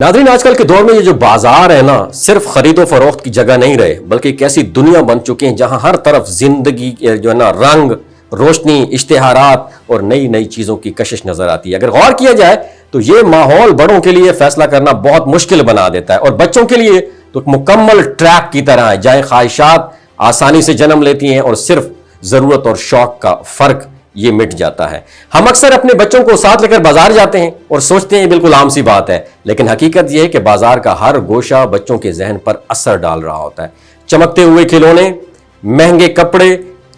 नाज़रीन, आजकल के दौर में ये जो बाजार है ना, सिर्फ खरीदो फरोख्त की जगह नहीं रहे, बल्कि एक ऐसी दुनिया बन चुकी है जहां हर तरफ जिंदगी जो है ना, रंग, रोशनी, इश्तिहारात और नई नई चीज़ों की कशिश नजर आती है। अगर गौर किया जाए तो ये माहौल बड़ों के लिए फैसला करना बहुत मुश्किल बना देता है और बच्चों के लिए तो एक मुकम्मल ट्रैक की तरह है जहाँ ख्वाहिशात आसानी से जन्म लेती हैं और सिर्फ ज़रूरत और शौक का फ़र्क ये मिट जाता है। हम अक्सर अपने बच्चों को साथ लेकर बाजार जाते हैं और सोचते हैं बिल्कुल आम सी बात है, लेकिन हकीकत यह है कि बाजार का हर गोशा बच्चों के जहन पर असर डाल रहा होता है। चमकते हुए खिलौने, महंगे कपड़े,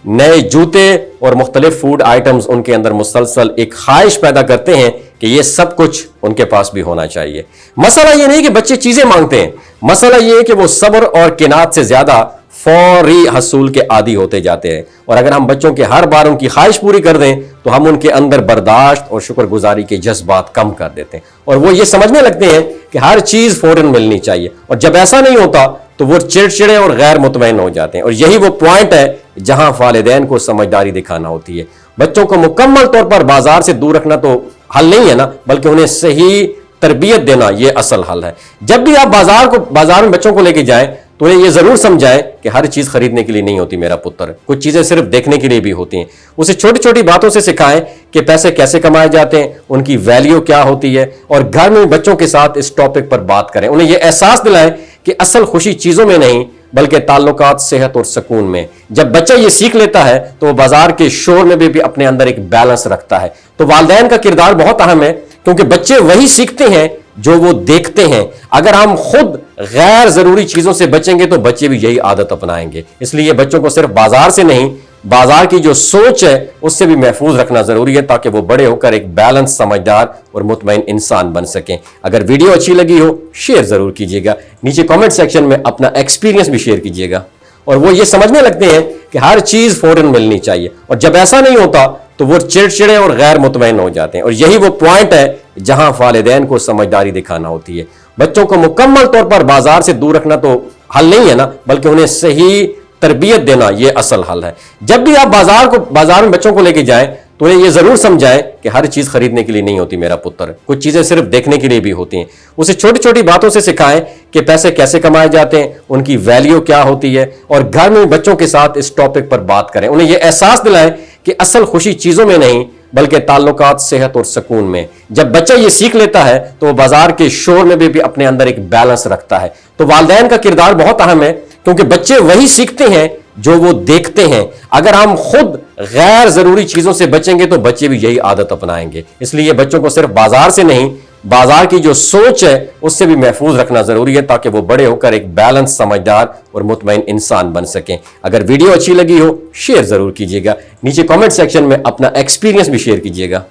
नए जूते और मुख्तलिफ फूड आइटम्स उनके अंदर मुसलसल एक ख्वाहिश पैदा करते हैं कि ये सब कुछ उनके पास भी होना चाहिए। मसला ये नहीं कि बच्चे चीजें मांगते हैं, मसला ये है कि वो सब्र और किनात से ज्यादा फौरी हसूल के आदी होते जाते हैं। और अगर हम बच्चों के हर बार उनकी ख्वाहिश पूरी कर दें तो हम उनके अंदर बर्दाश्त और शुक्रगुजारी के जज्बात कम कर देते हैं और वो ये समझने लगते हैं कि हर चीज फौरन मिलनी चाहिए। और जब ऐसा नहीं होता तो वो चिड़चिड़े और गैर मुतमईन हो जाते हैं। और यही वो पॉइंट है जहां वालिदैन को समझदारी दिखाना होती है। बच्चों को मुकम्मल तौर पर बाजार से दूर रखना तो हल नहीं है ना, बल्कि उन्हें सही तरबियत देना ये असल हल है। जब भी आप बाजार में बच्चों को लेके जाएं तो उन्हें यह जरूर समझाएं कि हर चीज खरीदने के लिए नहीं होती मेरा पुत्र, कुछ चीजें सिर्फ देखने के लिए भी होती हैं। उसे छोटी छोटी बातों से सिखाएं कि पैसे कैसे कमाए जाते हैं, उनकी वैल्यू क्या होती है, और घर में बच्चों के साथ इस टॉपिक पर बात करें। उन्हें यह एहसास दिलाएं कि असल खुशी चीजों में नहीं बल्कि ताल्लुकात, सेहत और सुकून में। जब बच्चा ये सीख लेता है तो वो बाजार के शोर में भी अपने अंदर एक बैलेंस रखता है। तो वालिदैन का किरदार बहुत अहम है, क्योंकि बच्चे वही सीखते हैं जो वो देखते हैं। अगर हम खुद गैर जरूरी चीजों से बचेंगे तो बच्चे भी यही आदत अपनाएंगे। इसलिए बच्चों को सिर्फ बाजार से नहीं, बाजार की जो सोच है उससे भी महफूज रखना जरूरी है, ताकि वो बड़े होकर एक बैलेंस, समझदार और मुतमईन इंसान बन सकें। अगर वीडियो अच्छी लगी हो शेयर जरूर कीजिएगा, नीचे कमेंट सेक्शन में अपना एक्सपीरियंस भी शेयर कीजिएगा। और वो ये समझने लगते हैं कि हर चीज फौरन मिलनी चाहिए, और जब ऐसा नहीं होता तो वो चिड़चिड़े और गैर मुतमईन हो जाते हैं। और यही वो पॉइंट है जहां वालिदैन को समझदारी दिखाना होती है। बच्चों को मुकम्मल तौर पर बाजार से दूर रखना तो हल नहीं है ना, बल्कि उन्हें सही तरबियत देना ये असल हल है। जब भी आप बाजार में बच्चों को लेके जाएं तो उन्हें यह जरूर समझाएं कि हर चीज खरीदने के लिए नहीं होती मेरा पुत्र, कुछ चीजें सिर्फ देखने के लिए भी होती हैं। उसे छोटी छोटी बातों से सिखाएं कि पैसे कैसे कमाए जाते हैं, उनकी वैल्यू क्या होती है, और घर में बच्चों के साथ इस टॉपिक पर बात करें। उन्हें यह एहसास दिलाएं कि असल खुशी चीजों में नहीं बल्कि ताल्लुकात, सेहत और सुकून में। जब बच्चा ये सीख लेता है तो वो बाजार के शोर में भी अपने अंदर एक बैलेंस रखता है। तो वालिदैन का किरदार बहुत अहम है, क्योंकि बच्चे वही सीखते हैं जो वो देखते हैं। अगर हम खुद गैर जरूरी चीजों से बचेंगे तो बच्चे भी यही आदत अपनाएंगे। इसलिए बच्चों को सिर्फ बाजार से नहीं, बाजार की जो सोच है उससे भी महफूज रखना जरूरी है, ताकि वो बड़े होकर एक बैलेंस, समझदार और मुतमईन इंसान बन सकें। अगर वीडियो अच्छी लगी हो शेयर जरूर कीजिएगा, नीचे कमेंट सेक्शन में अपना एक्सपीरियंस भी शेयर कीजिएगा।